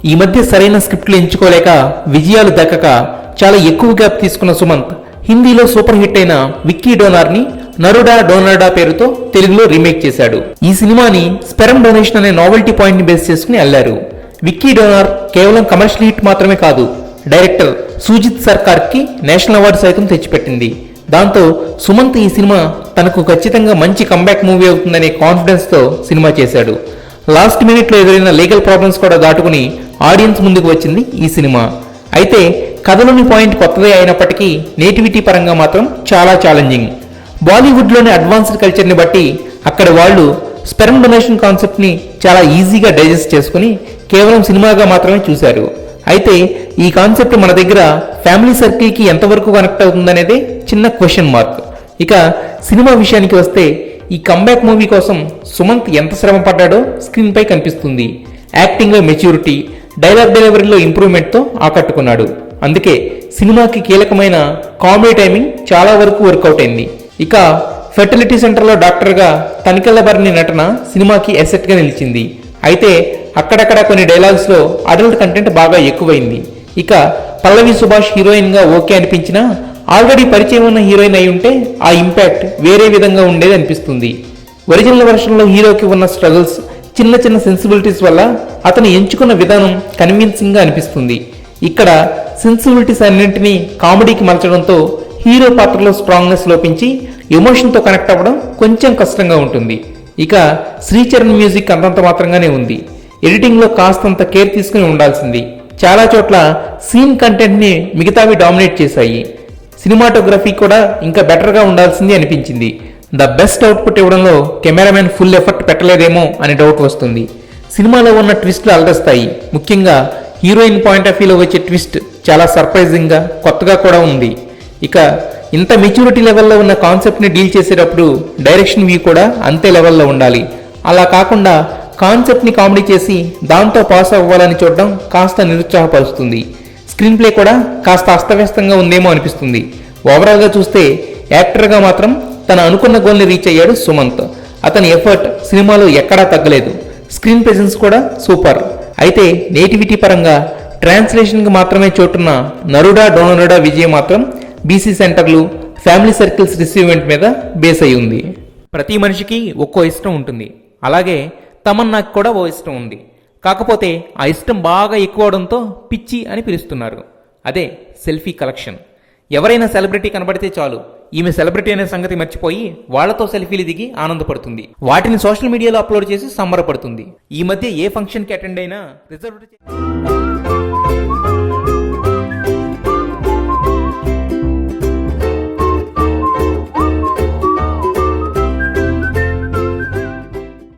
ఈ మధ్య సరైన స్క్రిప్ట్లు ఎంచుకోలేక విజయాలు దక్కక చాలా ఎక్కువ గ్యాప్ తీసుకున్న సుమంత్ హిందీలో సూపర్ హిట్ అయిన విక్కీ డోనార్ని నరుడా డోనర్డా పేరుతో తెలుగులో రీమేక్ చేశాడు. ఈ సినిమాని స్పెరమ్ డొనేషన్ అనే నావెల్టీ పాయింట్ ని బేస్ చేసుకుని అల్లారు. విక్కీ డోనార్ కేవలం కమర్షియల్ హిట్ మాత్రమే కాదు, డైరెక్టర్ సుజిత్ సర్కార్ కి నేషనల్ అవార్డు సైతం తెచ్చిపెట్టింది. దాంతో సుమంత్ ఈ సినిమా తనకు ఖచ్చితంగా మంచి కంబ్యాక్ మూవీ అవుతుందనే కాన్ఫిడెన్స్ తో సినిమా చేశాడు. లాస్ట్ మినిట్ లో ఎదురైన లీగల్ ప్రాబ్లమ్స్ కూడా దాటుకుని ఆడియన్స్ ముందుకు వచ్చింది ఈ సినిమా. అయితే కథలోని పాయింట్ కొత్తదే అయినప్పటికీ నేటివిటీ పరంగా మాత్రం చాలా ఛాలెంజింగ్. బాలీవుడ్ లోని అడ్వాన్స్డ్ కల్చర్ ని బట్టి అక్కడ వాళ్ళు స్పెర్మ్ డొనేషన్ కాన్సెప్ట్ ని చాలా ఈజీగా డైజెస్ట్ చేసుకుని కేవలం సినిమాగా మాత్రమే చూశారు. అయితే ఈ కాన్సెప్ట్ మన దగ్గర ఫ్యామిలీ సర్కిల్ కి ఎంతవరకు కనెక్ట్ అవుతుందనేదే చిన్న క్వశ్చన్ మార్క్. ఇక సినిమా విషయానికి వస్తే ఈ కంబ్యాక్ మూవీ కోసం సుమంత్ ఎంత శ్రమ పడ్డాడో స్క్రీన్ పై కనిపిస్తుంది. యాక్టింగ్ లో మెచ్యూరిటీ, డైలాగ్ డెలివరీలో ఇంప్రూవ్మెంట్ తో ఆకట్టుకున్నాడు. అందుకే సినిమాకి కీలకమైన కామెడీ టైమింగ్ చాలా వరకు వర్కౌట్ అయింది. ఇక ఫెర్టిలిటీ సెంటర్లో డాక్టర్గా తనికెళ్ల భరణి నటన సినిమాకి ఎసెట్గా నిలిచింది. అయితే అక్కడక్కడ కొన్ని డైలాగ్స్ లో అడల్ట్ కంటెంట్ బాగా ఎక్కువైంది. ఇక పల్లవి సుభాష్ హీరోయిన్ గా ఓకే అనిపించినా ఆల్రెడీ పరిచయం ఉన్న హీరోయిన్ అయి ఉంటే ఆ ఇంపాక్ట్ వేరే విధంగా ఉండేది అనిపిస్తుంది. ఒరిజినల్ వెర్షన్లో హీరోకి ఉన్న స్ట్రగుల్స్, చిన్న చిన్న సెన్సిబిలిటీస్ వల్ల అతను ఎంచుకున్న విధానం కన్విన్సింగ్ గా అనిపిస్తుంది. ఇక్కడ సెన్సిబిలిటీస్ అన్నింటినీ కామెడీకి మలచడంతో హీరో పాత్రలో స్ట్రాంగ్నెస్ లోపించి ఎమోషన్తో కనెక్ట్ అవ్వడం కొంచెం కష్టంగా ఉంటుంది. ఇక శ్రీచరణ్ మ్యూజిక్ అంతంత మాత్రంగానే ఉంది. ఎడిటింగ్ లో కాస్తంత కేర్ తీసుకుని ఉండాల్సింది. చాలా చోట్ల సీన్ కంటెంట్ ని మిగతావి డామినేట్ చేశాయి. సినిమాటోగ్రఫీ కూడా ఇంకా బెటర్ గా ఉండాల్సింది అనిపించింది. ద బెస్ట్ అవుట్పుట్ ఇవ్వడంలో కెమెరామెన్ ఫుల్ ఎఫర్ట్ పెట్టలేదేమో అని డౌట్ వస్తుంది. సినిమాలో ఉన్న ట్విస్ట్లు అలరిస్తాయి. ముఖ్యంగా హీరోయిన్ పాయింట్ ఆఫ్ వ్యూలో వచ్చే ట్విస్ట్ చాలా సర్ప్రైజింగ్ గా కొత్తగా కూడా ఉంది. ఇక ఇంత మెచ్యూరిటీ లెవెల్లో ఉన్న కాన్సెప్ట్ ని డీల్ చేసేటప్పుడు డైరెక్షన్ వ్యూ కూడా అంతే లెవెల్లో ఉండాలి. అలా కాకుండా కాన్సెప్ట్ ని కామెడీ చేసి దాంతో పాస్ అవ్వాలని చూడడం కాస్త నిరుత్సాహపరుస్తుంది. స్క్రీన్ ప్లే కూడా కాస్త అస్తవ్యస్తంగా ఉందేమో అనిపిస్తుంది. ఓవరాల్ గా చూస్తే యాక్టర్ గా మాత్రం తన అనుకున్న గోల్ ని రీచ్ అయ్యాడు సుమంత్. అతని ఎఫర్ట్ సినిమాలో ఎక్కడా తగ్గలేదు. స్క్రీన్ ప్రెజెన్స్ కూడా సూపర్. అయితే నేటివిటీ పరంగా ట్రాన్స్లేషన్ కి మాత్రమే చోటున్న నరుడా డోనరుడా విజయం మాత్రం బీసీ సెంటర్లు, ఫ్యామిలీ సర్కిల్స్ రిసీవ్మెంట్ మీద బేస్ అయి ఉంది. ప్రతి మనిషికి ఒక్కో ఇష్టం ఉంటుంది. అలాగే తమన్నాకి కూడా ఓ ఇష్టం ఉంది. కాకపోతే ఆ ఇష్టం బాగా ఎక్కువ అవడంతో పిచ్చి అని పిలుస్తున్నారు. అదే సెల్ఫీ కలెక్షన్. ఎవరైనా సెలబ్రిటీ కనబడితే చాలు, ఈమె సెలబ్రిటీ అనే సంగతి మర్చిపోయి వాళ్లతో సెల్ఫీలు దిగి ఆనందపడుతుంది. వాటిని సోషల్ మీడియాలో అప్లోడ్ చేసి సంబరపడుతుంది. ఈ మధ్య ఏ ఫంక్షన్కి అటెండ్ అయినా రిజర్వ్